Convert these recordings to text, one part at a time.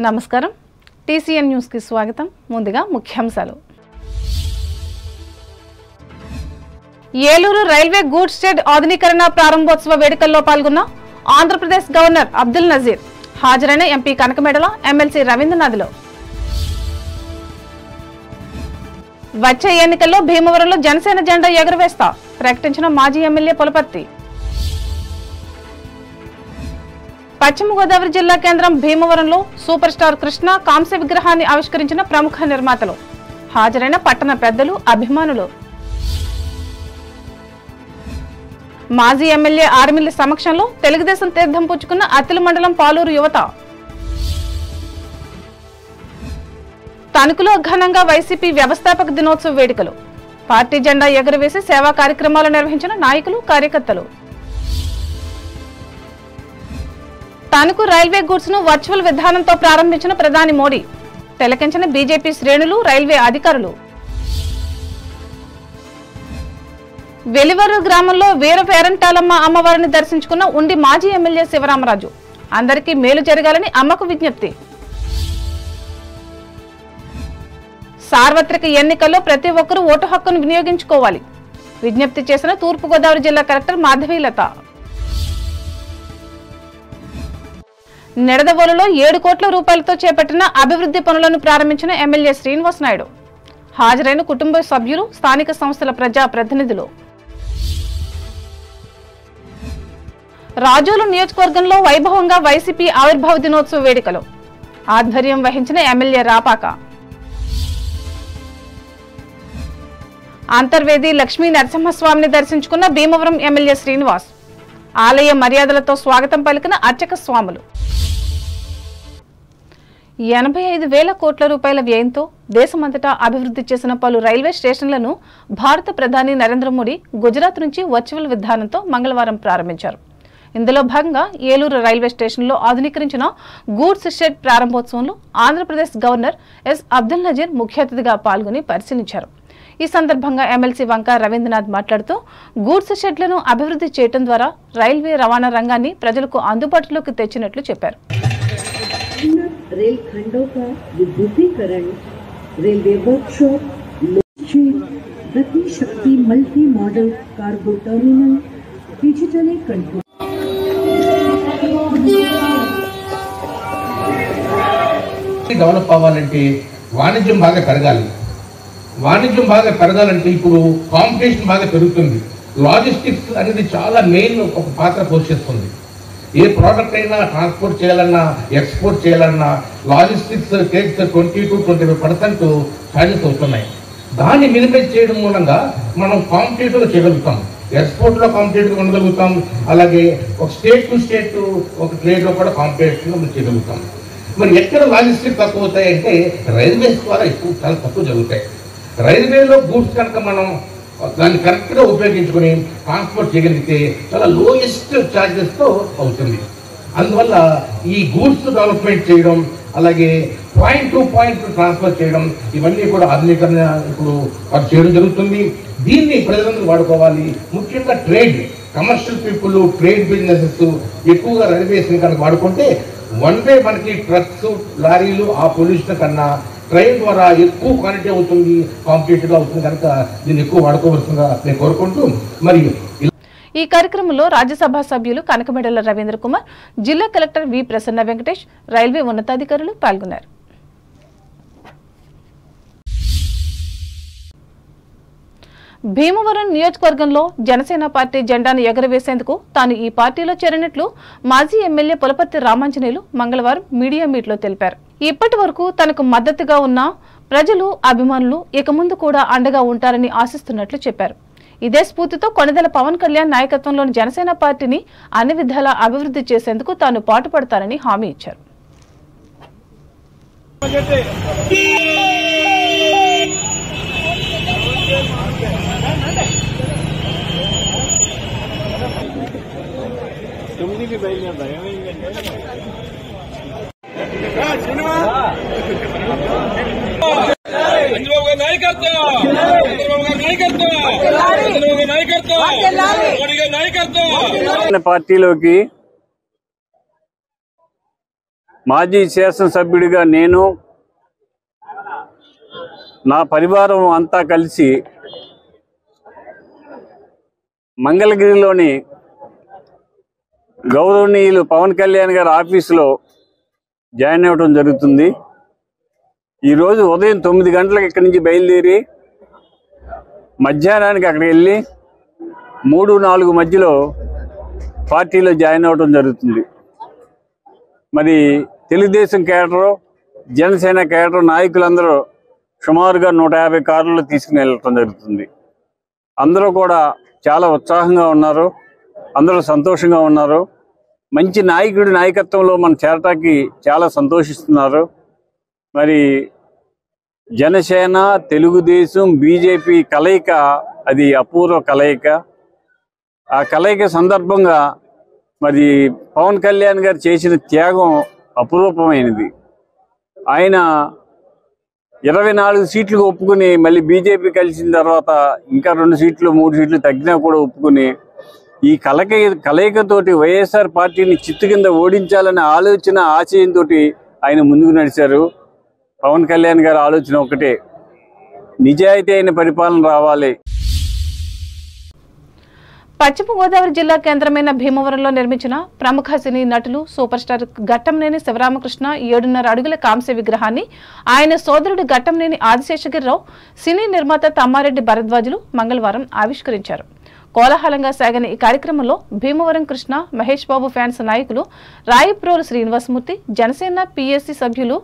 నమస్కారం TCN news కి స్వాగతం ముందుగా ముఖ్యాంశాలు ఏలూరు రైల్వే గూడ్స్ షెడ్ ఆధునీకరణ ప్రారంభోత్సవ వేడుకల్లో పాల్గొన్న ఆంధ్రప్రదేశ్ గవర్నర్ అబ్దుల్ నజీర్ హాజరైన ఎంపీ కనకమేడల ఎమ్మెల్సీ రవీంద్రనాథ్లో వచ్చే ఎన్నికల్లో భీమవరంలో జనసేన జెండా ఎగురవేస్తా ప్రకటించిన మాజీ ఎమ్మెల్యే పులపర్తి పశ్చిమ గోదావరి జిల్లా కేంద్రం భీమవరంలో సూపర్ స్టార్ కృష్ణ కాంస్య విగ్రహాన్ని ఆవిష్కరించిన ప్రముఖ నిర్మాతలు హాజరైన పట్టణ పెద్దలు అభిమానులు మాజీ ఎమ్మెల్యే ఆర్మిల్లి సమక్షంలో తెలుగుదేశం తీర్థం పుచ్చుకున్న అత్తిలి మండలం పాలూరు యువత తణుకులో ఘనంగా వైసీపీ వ్యవస్థాపక దినోత్సవ వేడుకలు పార్టీ జెండా ఎగురవేసి సేవా కార్యక్రమాలు నిర్వహించిన నాయకులు కార్యకర్తలు తణుకు రైల్వే గూడ్స్ ను వర్చువల్ విధానంతో ప్రారంభించిన ప్రధాని మోడీ తిలకించిన బీజేపీ శ్రేణులు రైల్వే అధికారులు వెలివరు గ్రామంలో వీర పేరంటాలమ్మ అమ్మవారిని దర్శించుకున్న ఉండి మాజీ ఎమ్మెల్యే శివరామరాజు అందరికీ మేలు జరగాలని అమ్మకు విజ్ఞప్తి సార్వత్రిక ఎన్నికల్లో ప్రతి ఒక్కరూ ఓటు హక్కును వినియోగించుకోవాలి విజ్ఞప్తి చేసిన తూర్పుగోదావరి జిల్లా కలెక్టర్ మాధవీలత నిడదవోలులో 7 కోట్ల రూపాయలతో చేపట్టిన అభివృద్ధి పనులను ప్రారంభించిన ఎమ్మెల్యే శ్రీనివాస్ నాయుడు హాజరైన కుటుంబ సభ్యులు స్థానిక సంస్థల ప్రజా ప్రతినిధులు రాజోలు నియోజకవర్గంలో వైభవంగా వైసీపీ ఆవిర్భావ దినోత్సవ వేడుకలు ఆధ్వర్యం వహించిన ఎమ్మెల్యే రాపాక అంతర్వేది లక్ష్మీ నరసింహస్వామిని దర్శించుకున్న భీమవరం ఎమ్మెల్యే శ్రీనివాస్ ఆలయ మర్యాదలతో స్వాగతం పలికిన అర్చక స్వాములు 85,000 కోట్ల రూపాయల వ్యయంతో దేశమంతటా అభివృద్ధి చేసిన పలు రైల్వే స్టేషన్లను భారత ప్రధాని నరేంద్ర మోడీ గుజరాత్ నుంచి వర్చువల్ విధానంతో మంగళవారం ప్రారంభించారు. ఇందులో భాగంగా ఏలూరు రైల్వే స్టేషన్లో ఆధునీకరించిన goods shed ప్రారంభోత్సవంలో Andhra Pradesh governor yes Abdul Nazir ముఖ్య అతిథిగా పాల్గొని పరిశీలించారు. ఈ సందర్భంగా ఎమ్మెల్సీ వంక రవీంద్రనాథ్ మాట్లాడుతూ గూడ్స్ షెడ్లను అభివృద్ధి చేయడం ద్వారా రైల్వే రవాణా రంగాన్ని ప్రజలకు అందుబాటులోకి తెచ్చినట్లు చెప్పారు. रेल खंडों का विद्युतीकरण, रेलवे वर्कशॉप, गति शक्ति multi modal cargo terminal, digitally control develop అవ్వాలంటే వాణిజ్యం బాగా పెరగాలి. వాణిజ్యం బాగా పెరగాలంటే ఇప్పుడు కాంపిటీషన్ బాగా పెరుగుతుంది. లాజిస్టిక్స్ అనేది చాలా మెయిన్ ఒక పాత్ర పోషిస్తుంది. ఏ ప్రోడక్ట్ అయినా ట్రాన్స్పోర్ట్ చేయాలన్నా ఎక్స్పోర్ట్ చేయాలన్నా లాజిస్టిక్స్ టేక్స్ 20 to 25% ఛార్జెస్ అవుతున్నాయి. దాన్ని మినిమైజ్ చేయడం మూలంగా మనం కాంపిటేటివ్గా చేయగలుగుతాం. ఎక్స్పోర్ట్లో కాంపిటేటివ్గా ఉండగలుగుతాం. అలాగే ఒక స్టేట్ టు స్టేట్ ఒక ట్రేడ్లో కూడా కాంపిటేటివ్గా మనం చేయగలుగుతాం. మరి ఎక్కడ లాజిస్టిక్స్ తక్కువ అవుతాయంటే రైల్వేస్ ద్వారా చాలా తక్కువ జరుగుతాయి. రైల్వేలో గూడ్స్ కనుక మనం దాన్ని కరెక్ట్గా ఉపయోగించుకొని ట్రాన్స్పోర్ట్ చేయగలిగితే చాలా లోయెస్ట్ ఛార్జెస్తో అవుతుంది. అందువల్ల ఈ గూడ్స్ డెవలప్మెంట్ చేయడం, అలాగే పాయింట్ టు పాయింట్ ట్రాన్స్ఫర్ చేయడం, ఇవన్నీ కూడా ఆధునీకరణ ఇప్పుడు చేయడం జరుగుతుంది. దీన్ని ప్రజలందరూ వాడుకోవాలి. ముఖ్యంగా trade, commercial people, trade businesses ఎక్కువగా రైల్వేస్ని కనుక వాడుకుంటే వన్ వే మనకి ట్రక్స్, లారీలు ఆ పొల్యూషన్ కన్నా ట్రైన్ ద్వారా ఎక్కువ క్వాలిటీ అవుతుంది, కాంపిటేటివ్గా అవుతుంది. కనుక దీన్ని ఎక్కువ వాడుకోవాల్సిందిగా నేను కోరుకుంటూ మరి ఈ కార్యక్రమంలో రాజ్యసభ సభ్యులు కనకమేడల రవీంద్ర కుమార్, జిల్లా కలెక్టర్ వి ప్రసన్న వెంకటేష్, రైల్వే ఉన్నతాధికారులు పాల్గొన్నారు. భీమవరం నియోజకవర్గంలో జనసేన పార్టీ జెండాను ఎగురవేసేందుకు తాను ఈ పార్టీలో చేరినట్లు మాజీ ఎమ్మెల్యే పులపర్తి రామాంజనేయులు మంగళవారం మీడియా మీట్లో తెలిపారు. ఇప్పటి వరకు తనకు మద్దతుగా ఉన్న ప్రజలు, అభిమానులు ఇక ముందు కూడా అండగా ఉంటారని ఆశిస్తున్నట్లు చెప్పారు. ఇదే స్ఫూర్తితో కొణిదెల పవన్ కళ్యాణ్ నాయకత్వంలోని జనసేన పార్టీని అన్ని విధాలా అభివృద్ధి చేసేందుకు తాను పాటుపడతానని హామీ ఇచ్చారు. పార్టీలోకి మాజీ శాసనసభ్యుడిగా నేను నా పరివారం అంతా కలిసి మంగళగిరిలోని గౌరవనీయులు పవన్ కళ్యాణ్ గారి ఆఫీసులో జాయిన్ అవ్వడం జరుగుతుంది. ఈరోజు ఉదయం 9 గంటలకు ఇక్కడి నుంచి బయలుదేరి మధ్యాహ్నానికి అక్కడికి వెళ్ళి 3-4 మధ్యలో పార్టీలో జాయిన్ అవ్వడం జరుగుతుంది. మరి తెలుగుదేశం కేడరు, జనసేన కేడరు నాయకులందరూ సుమారుగా 150 కార్లలో తీసుకుని వెళ్ళటం జరుగుతుంది. అందరూ కూడా చాలా ఉత్సాహంగా ఉన్నారు, అందరూ సంతోషంగా ఉన్నారు. మంచి నాయకుడి నాయకత్వంలో మనం చేరటానికి చాలా సంతోషిస్తున్నారు. మరి జనసేన, తెలుగుదేశం, బీజేపీ కలయిక అది అపూర్వ కలయిక. ఆ కలయిక సందర్భంగా మరి పవన్ కళ్యాణ్ గారు చేసిన త్యాగం అపురూపమైనది. ఆయన 24 సీట్లు ఒప్పుకుని మళ్ళీ బీజేపీ కలిసిన తర్వాత ఇంకా 2 సీట్లు 3 సీట్లు తగ్గినా కూడా ఒప్పుకుని ఈ కలయికతోటి వైఎస్ఆర్ పార్టీని చిత్తు కింద ఓడించాలనే ఆలోచన, ఆశయంతో ఆయన ముందుకు నడిచారు. పవన్ కళ్యాణ్ గారి ఆలోచన ఒకటే, నిజాయితీ అయిన పరిపాలన రావాలి. పశ్చిమ గోదావరి జిల్లా కేంద్రమైన భీమవరంలో నిర్మించిన ప్రముఖ సినీ నటులు సూపర్ స్టార్ ఘట్టంనేని శివరామకృష్ణ 7.5 అడుగుల కాంస్య విగ్రహాన్ని ఆయన సోదరుడు ఘట్టంనేని ఆదిశేషగిరిరావు, సినీ నిర్మాత తమ్మారెడ్డి భరద్వాజులు మంగళవారం ఆవిష్కరించారు. కోలాహలంగా సాగిన ఈ కార్యక్రమంలో భీమవరం కృష్ణ, మహేష్ బాబు ఫ్యాన్స్ నాయకులు రాయిప్రోలు శ్రీనివాసమూర్తి, జనసేన పిఎస్సి సభ్యులు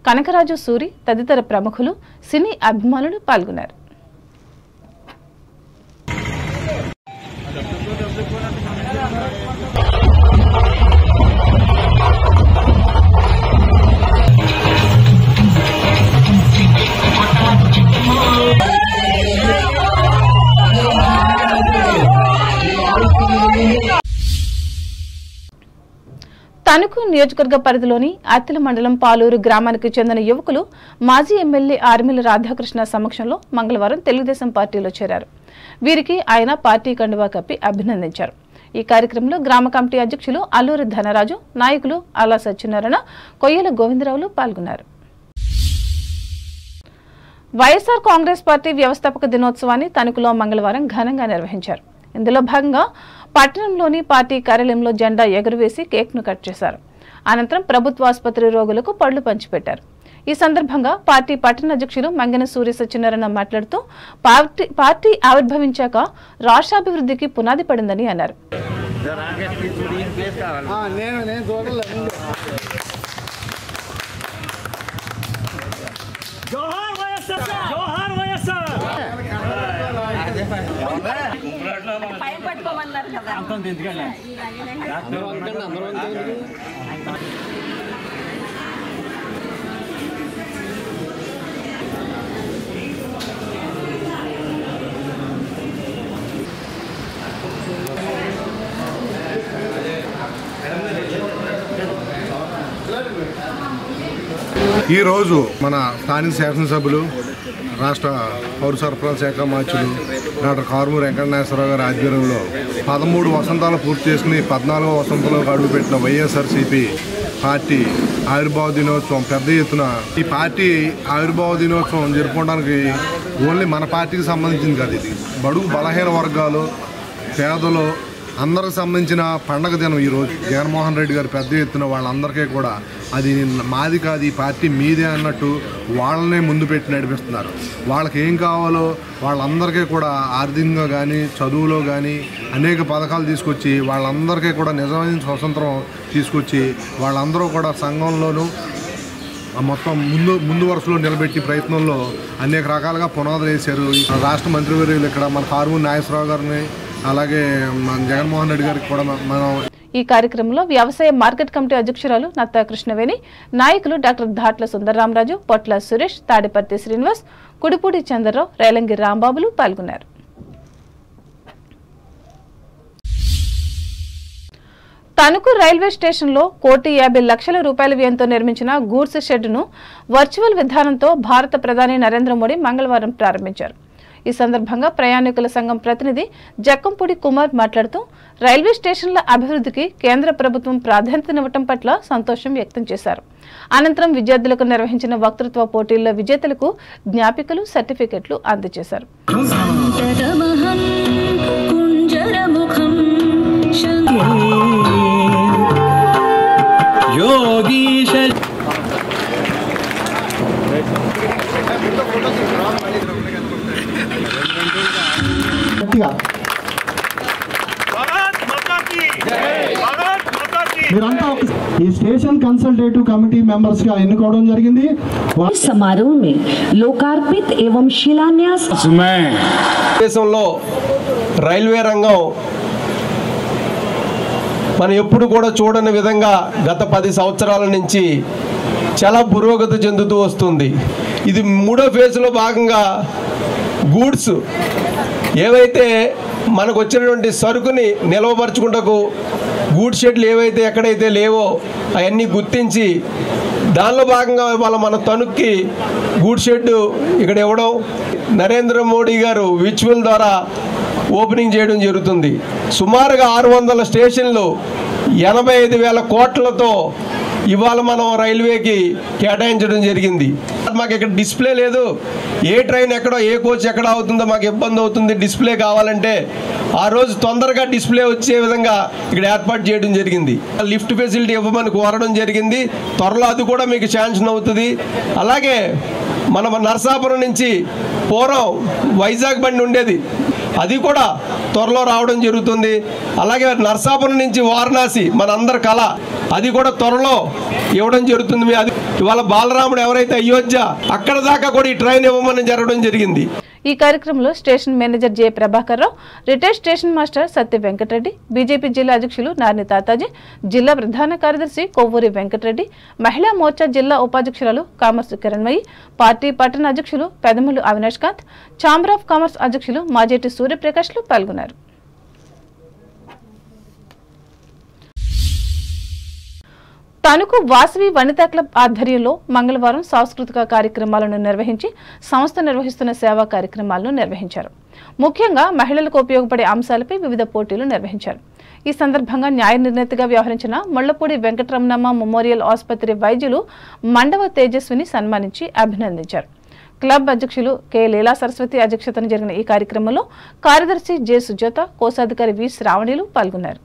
కనకరాజు సూరి తదితర ప్రముఖులు, సినీ అభిమానులు పాల్గొన్నారు. తణుకు నియోజకవర్గ పరిధిలోని అత్తిల మండలం పాలూరు గ్రామానికి చెందిన యువకులు మాజీ ఎమ్మెల్యే ఆర్మిల రాధాకృష్ణ సమక్షంలో మంగళవారం తెలుగుదేశం పార్టీలో చేరారు. వీరికి ఆయన పార్టీ కండువా కప్పి అభినందించారు. ఈ కార్యక్రమంలో గ్రామ కమిటీ అధ్యక్షులు అల్లూరి ధనరాజు, నాయకులు అలా సత్యనారాయణ, కొయ్యల గోవిందరావులు పాల్గొన్నారు. వైఎస్ఆర్ కాంగ్రెస్ పార్టీ వ్యవస్థాపక దినోత్సవాన్ని తణుకులో మంగళవారం ఘనంగా నిర్వహించారు. ఇందులో భాగంగా పట్టణంలోని పార్టీ కార్యాలయంలో జెండా ఎగురవేసి కేక్ను కట్ చేశారు. అనంతరం ప్రభుత్వ ఆసుపత్రి రోగులకు పళ్లు పంచిపెట్టారు. ఈ సందర్భంగా పార్టీ పట్టణ అధ్యక్షులు మంగన సూర్య సత్యనారాయణ మాట్లాడుతూ పార్టీ ఆవిర్భవించాక రాష్ట్రాభివృద్ధికి పునాది పడిందని అన్నారు. ఈరోజు మన స్థానిక శాసనసభ్యులు, రాష్ట్ర పౌర సరఫరాల శాఖ మంత్రులు డాక్టర్ కారుమూరి వెంకటనాగేశ్వరరావు గారి ఆధ్వర్యంలో 13 వసంతాలు పూర్తి చేసుకుని 14వ వసంతంలోకి అడుగుపెట్టిన వైఎస్ఆర్సీపీ పార్టీ ఆవిర్భావ దినోత్సవం పెద్ద ఎత్తున. ఈ పార్టీ ఆవిర్భావ దినోత్సవం జరుపుకోవడానికి ఓన్లీ మన పార్టీకి సంబంధించింది కాదు. ఇది బడుగు బలహీన వర్గాలు, పేదలు అందరికి సంబంధించిన పండగ దినం. ఈరోజు జగన్మోహన్ రెడ్డి గారు పెద్ద ఎత్తున వాళ్ళందరికీ కూడా అది మాది కాదు, ఈ పార్టీ మీదే అన్నట్టు వాళ్ళనే ముందు పెట్టి నడిపిస్తున్నారు. వాళ్ళకి ఏం కావాలో వాళ్ళందరికీ కూడా ఆర్థికంగా కానీ, చదువులో కానీ అనేక పథకాలు తీసుకొచ్చి వాళ్ళందరికీ కూడా నిజమైన స్వతంత్రం తీసుకొచ్చి వాళ్ళందరూ కూడా సంఘంలోనూ మొత్తం ముందు వరుసలో నిలబెట్టి ప్రయత్నంలో అనేక రకాలుగా పునాదులు వేశారు. రాష్ట్ర మంత్రివర్యులు ఇక్కడ మన కారుమూరి నాగేశ్వరరావు గారిని, అలాగే మన జగన్మోహన్ రెడ్డి గారికి కూడా మనం. ఈ కార్యక్రమంలో వ్యవసాయ మార్కెట్ కమిటీ అధ్యక్షురాలు నత్తా కృష్ణవేణి, నాయకులు డాక్టర్ ధాట్ల సుందరరామరాజు, పొట్ల సురేష్, తాడిపర్తి శ్రీనివాస్, కుడిపూడి చంద్రరావు, రేలంగి రాంబాబులు పాల్గొన్నారు. తణుకు రైల్వే స్టేషన్లో 1,50,00,000 రూపాయల వ్యయంతో నిర్మించిన గూడ్స్ షెడ్ను వర్చువల్ విధానంతో భారత ప్రధాని నరేంద్ర మోడీ మంగళవారం ప్రారంభించారు. ఈ సందర్భంగా ప్రయాణికుల సంఘం ప్రతినిధి జక్కంపూడి కుమార్ మాట్లాడుతూ రైల్వే స్టేషన్ల అభివృద్ధికి కేంద్ర ప్రభుత్వం ప్రాధాన్యతనివ్వటం పట్ల సంతోషం వ్యక్తం చేశారు. అనంతరం విద్యార్థులకు నిర్వహించిన వక్తృత్వ పోటీల్లో విజేతలకు జ్ఞాపికలు, సర్టిఫికెట్లు అందజేశారు. మీరంతా ఈ స్టేషన్ కన్సల్టేటివ్ కమిటీ మెంబర్స్ గా ఎన్నుకోవడం జరిగింది. समारोह में लोकार्पित एवं शिलान्यास దేశంలో రైల్వే రంగం మనం ఎప్పుడు కూడా చూడని విధంగా గత 10 సంవత్సరాల నుంచి చాలా పురోగతి చెందుతూ వస్తుంది. ఇది 3వ ఫేజ్లో భాగంగా గూడ్స్ ఏవైతే మనకు వచ్చినటువంటి సరుకుని నిల్వపరచుకుంటకు గూడ్స్ షెడ్లు ఏవైతే ఎక్కడైతే లేవో అవన్నీ గుర్తించి దానిలో భాగంగా మన తణుక్కి గూడ్స్ షెడ్ ఇక్కడ ఇవ్వడం, నరేంద్ర మోడీ గారు విర్చువల్ ద్వారా ఓపెనింగ్ చేయడం జరుగుతుంది. సుమారుగా 600 స్టేషన్లు 85,000 కోట్లతో ఇవాళ మనం రైల్వేకి కేటాయించడం జరిగింది. మాకు ఇక్కడ డిస్ప్లే లేదు, ఏ ట్రైన్ ఎక్కడో ఏ కోచ్ ఎక్కడ అవుతుందో మాకు ఇబ్బంది అవుతుంది. డిస్ప్లే కావాలంటే ఆ రోజు తొందరగా డిస్ప్లే వచ్చే విధంగా ఇక్కడ ఏర్పాటు చేయడం జరిగింది. లిఫ్ట్ ఫెసిలిటీ ఇవ్వమని కోరడం జరిగింది. త్వరలో అది కూడా మీకు శాంక్షన్ అవుతుంది. అలాగే మన నరసాపురం నుంచి పూర్వం వైజాగ్ బండి ఉండేది, అది కూడా త్వరలో రావడం జరుగుతుంది. అలాగే నరసాపురం నుంచి వారణాసి మనందరి కళ, అది కూడా త్వరలో ఇవ్వడం జరుగుతుంది. అది ఇవాళ బాలరాముడు ఎవరైతే అయోధ్య అక్కడ దాకా కూడా ఈ ట్రైన్ ఇవ్వమని జరగడం జరిగింది. ఈ కార్యక్రమంలో station manager J Prabhakar Rao, retired station master సత్య వెంకటరెడ్డి, బీజేపీ జిల్లా అధ్యక్షులు నార్ని తాతాజీ, జిల్లా ప్రధాన కార్యదర్శి కొవ్వూరి వెంకటరెడ్డి, మహిళా మోర్చా జిల్లా ఉపాధ్యక్షురాలు కామర్స్ కిరణ్మయి, పార్టీ పట్టణ అధ్యక్షులు Pedamallu Avinash Kanth, chamber of commerce అధ్యక్షులు మాజేటి సూర్యప్రకాష్లు పాల్గొన్నారు. తణుకు వాసవి వనితా క్లబ్ ఆధ్వర్యంలో మంగళవారం సాంస్కృతిక కార్యక్రమాలను నిర్వహించి సంస్థ నిర్వహిస్తున్న సేవా కార్యక్రమాలను నిర్వహించారు. ముఖ్యంగా మహిళలకు ఉపయోగపడే అంశాలపై వివిధ పోటీలు నిర్వహించారు. ఈ సందర్భంగా న్యాయ నిర్ణేతగా వ్యవహరించిన ముళ్లపూడి వెంకటరమణమ్మ మెమోరియల్ ఆసుపత్రి వైద్యులు మండవ తేజస్విని సన్మానించి అభినందించారు. క్లబ్ అధ్యక్షులు కె లీలా సరస్వతి అధ్యక్షతన జరిగిన ఈ కార్యక్రమంలో కార్యదర్శి జె సుజాత, కోశాధికారి వి శ్రావణిలు పాల్గొన్నారు.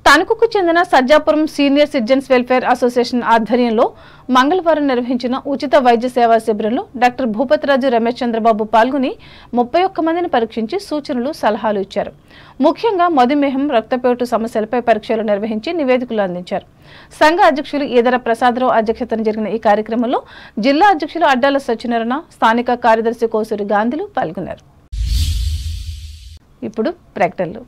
తణుకుకు చెందిన Sajjapuram senior citizens welfare association ఆధ్వర్యంలో మంగళవారం నిర్వహించిన ఉచిత వైద్య సేవా శిబిరంలో డాక్టర్ భూపతిరాజు రమేష్ చంద్రబాబు పాల్గొని 31 మందిని పరీక్షించి సూచనలు, సలహాలు ఇచ్చారు. ముఖ్యంగా మధుమేహం, రక్తపోటు సమస్యలపై పరీక్షలు నిర్వహించి నివేదికలు అందించారు. సంఘ అధ్యక్షులు ఈదర ప్రసాదరావు అధ్యక్షతన జరిగిన ఈ కార్యక్రమంలో జిల్లా అధ్యక్షులు అడ్డాల సత్యనారాయణ, స్థానిక కార్యదర్శి కోసూరి గాంధీలు పాల్గొన్నారు. ఇప్పుడు ప్రకటనలు.